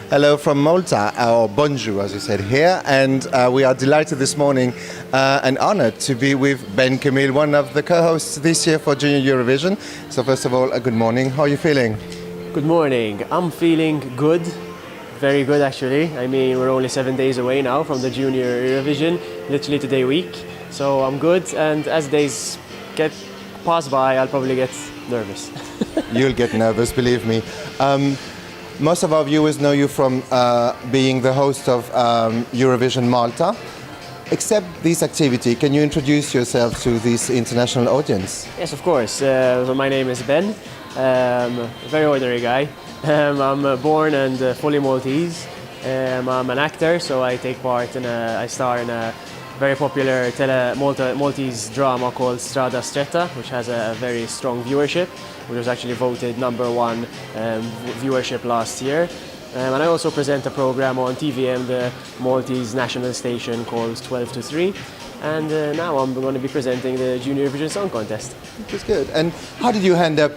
Hello from Malta, or bonjour as you said here, and we are delighted this morning and honored to be with Camille, one of the co-hosts this year for Junior Eurovision. So first of all, good morning. How are you feeling? Good morning. I'm feeling good, very good actually. I mean, we're only 7 days away now from the Junior Eurovision, literally today week. So I'm good, and as days pass by, I'll probably get nervous. You'll get nervous, believe me. Most of our viewers know you from being the host of Eurovision Malta. Except this activity, can you introduce yourself to this international audience? Yes, of course. So my name is Ben. A very ordinary guy. I'm born and fully Maltese. I'm an actor, so I take part I star in a very popular Maltese drama called Strada Stretta, which has a very strong viewership, which was actually voted #1 viewership last year. And I also present a program on TVM, the Maltese national station called 12 to 3. And now I'm going to be presenting the Junior Eurovision Song Contest. That's good. And how did you end up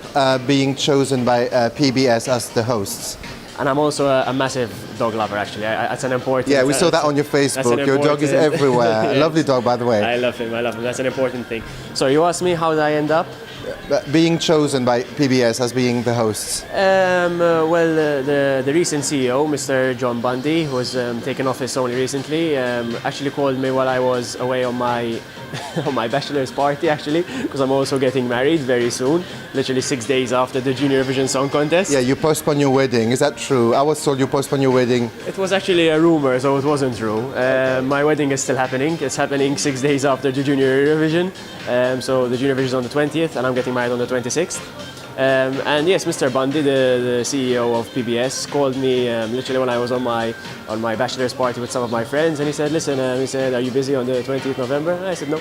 being chosen by PBS as the hosts? And I'm also a massive dog lover, actually. It's an important... Yeah, we saw that on your Facebook. Your dog is everywhere. Yes. Lovely dog, by the way. I love him. That's an important thing. So you asked me how did I end up? Being chosen by PBS as being the hosts. Well, the recent CEO, Mr. John Bundy, who was taken office only recently, actually called me while I was away on my on my bachelor's party, actually, because I'm also getting married very soon, literally 6 days after the Junior Eurovision Song Contest. Yeah, you postponed your wedding. Is that true? I was told you postponed your wedding. It was actually a rumor, so it wasn't true. My wedding is still happening. It's happening 6 days after the Junior Eurovision. So the Junior Eurovision is on the 20th, and I'm getting married on the 26th. And yes, Mr. Bundy, the CEO of PBS, called me literally when I was on my bachelor's party with some of my friends, and he said, "Listen," he said, "are you busy on the 20th November?" And I said, "No."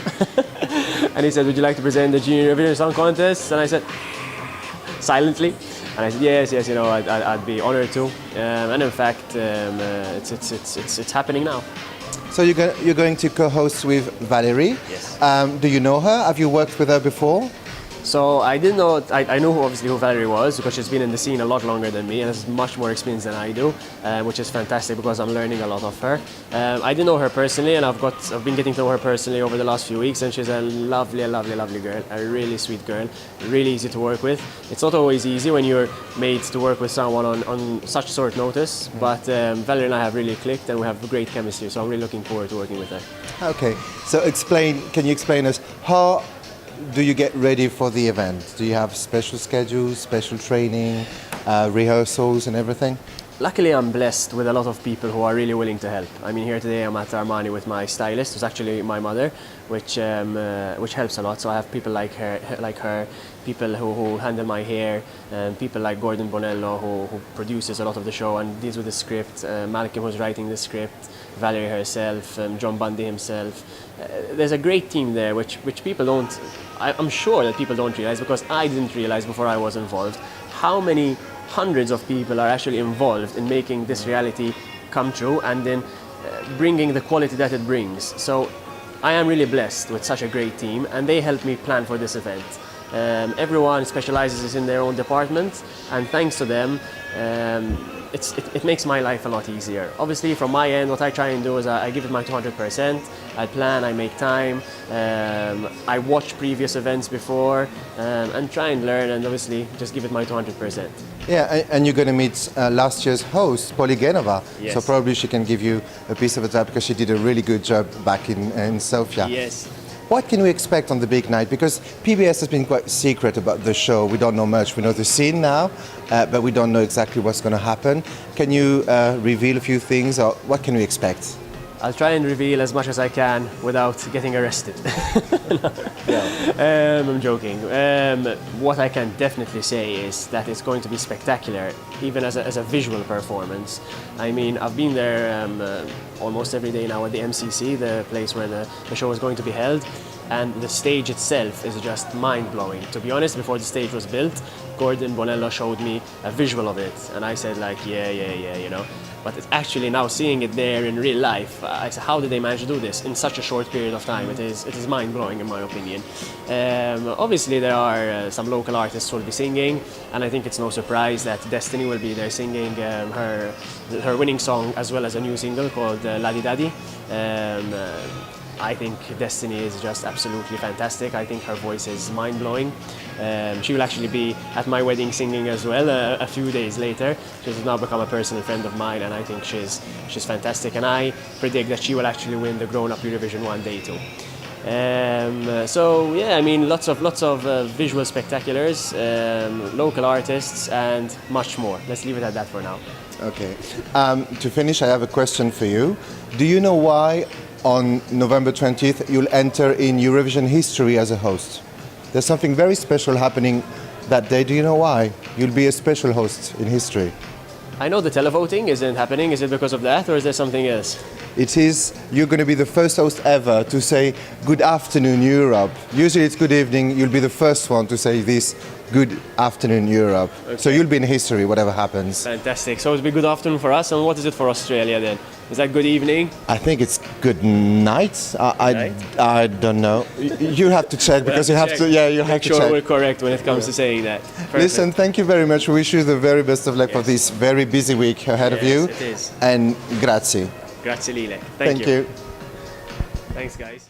And he said, "Would you like to present the Junior Eurovision Song Contest?" And I said, silently, and I said, "Yes, you know, I'd be honored to." And in fact, it's happening now. So you're going to co-host with Valerie. Yes. Do you know her? Have you worked with her before? So I didn't know. I know obviously who Valerie was because she's been in the scene a lot longer than me and has much more experience than I do, which is fantastic because I'm learning a lot of her. I didn't know her personally, and I've been getting to know her personally over the last few weeks, and she's a lovely girl, a really sweet girl, really easy to work with. It's not always easy when you're made to work with someone on such short notice, but Valerie and I have really clicked, and we have great chemistry. So I'm really looking forward to working with her. Okay. So can you explain us how do you get ready for the event? Do you have special schedules, special training, rehearsals and everything? Luckily, I'm blessed with a lot of people who are really willing to help. I mean, here today I'm at Armani with my stylist, who's actually my mother, which helps a lot. So I have people like her, people who handle my hair, people like Gordon Bonello, who produces a lot of the show and deals with the script, Malcolm, who's writing the script, Valerie herself, John Bundy himself. There's a great team there, which people don't. I'm sure that people don't realize, because I didn't realize before I was involved, how many hundreds of people are actually involved in making this reality come true and then bringing the quality that it brings. So I am really blessed with such a great team, and they help me plan for this event. Everyone specializes in their own department, and thanks to them, it makes my life a lot easier. Obviously, from my end, what I try and do is I give it my 200%. I plan, I make time, I watch previous events before, and try and learn, and obviously just give it my 200%. Yeah, and you're going to meet last year's host, Poligenova. Yes. So probably she can give you a piece of advice because she did a really good job back in Sofia. Yes. What can we expect on the big night? Because PBS has been quite secret about the show. We don't know much. We know the scene now, but we don't know exactly what's going to happen. Can you reveal a few things, or what can we expect? I'll try and reveal as much as I can without getting arrested. I'm joking. What I can definitely say is that it's going to be spectacular, even as a visual performance. I mean, I've been there almost every day now at the MCC, the place where the show is going to be held. and the stage itself is just mind-blowing. To be honest, before the stage was built, Gordon Bonello showed me a visual of it, and I said like, yeah, you know. But it's actually now seeing it there in real life, I said, how did they manage to do this in such a short period of time? It is mind-blowing in my opinion. Obviously there are some local artists who will be singing, and I think it's no surprise that Destiny will be there singing her winning song, as well as a new single called La Di Daddy. I think Destiny is just absolutely fantastic. I think her voice is mind-blowing. She will actually be at my wedding singing as well a few days later. She's now become a personal friend of mine, and I think she's fantastic. And I predict that she will actually win the Grown Up Eurovision one day too. So yeah, I mean, lots of visual spectaculars, local artists, and much more. Let's leave it at that for now. Okay. To finish, I have a question for you. Do you know why on November 20th you'll enter in Eurovision history as a host? There's something very special happening that day. Do you know why? You'll be a special host in history. I know the televoting isn't happening. Is it because of that, or is there something else? It is, you're going to be the first host ever to say good afternoon Europe. Usually it's good evening, you'll be the first one to say this, good afternoon Europe. Okay. So you'll be in history, whatever happens. Fantastic. So it'll be good afternoon for us, and what is it for Australia then? Is that good evening? I think it's good night. I don't know. You have to check because you have to. Yeah, you have to check. Make sure we're correct when it comes to saying that. Perfect. Listen, thank you very much. We wish you the very best of luck for this very busy week ahead of you. It is. And grazie. Grazie Lile. Thank you. Thanks, guys.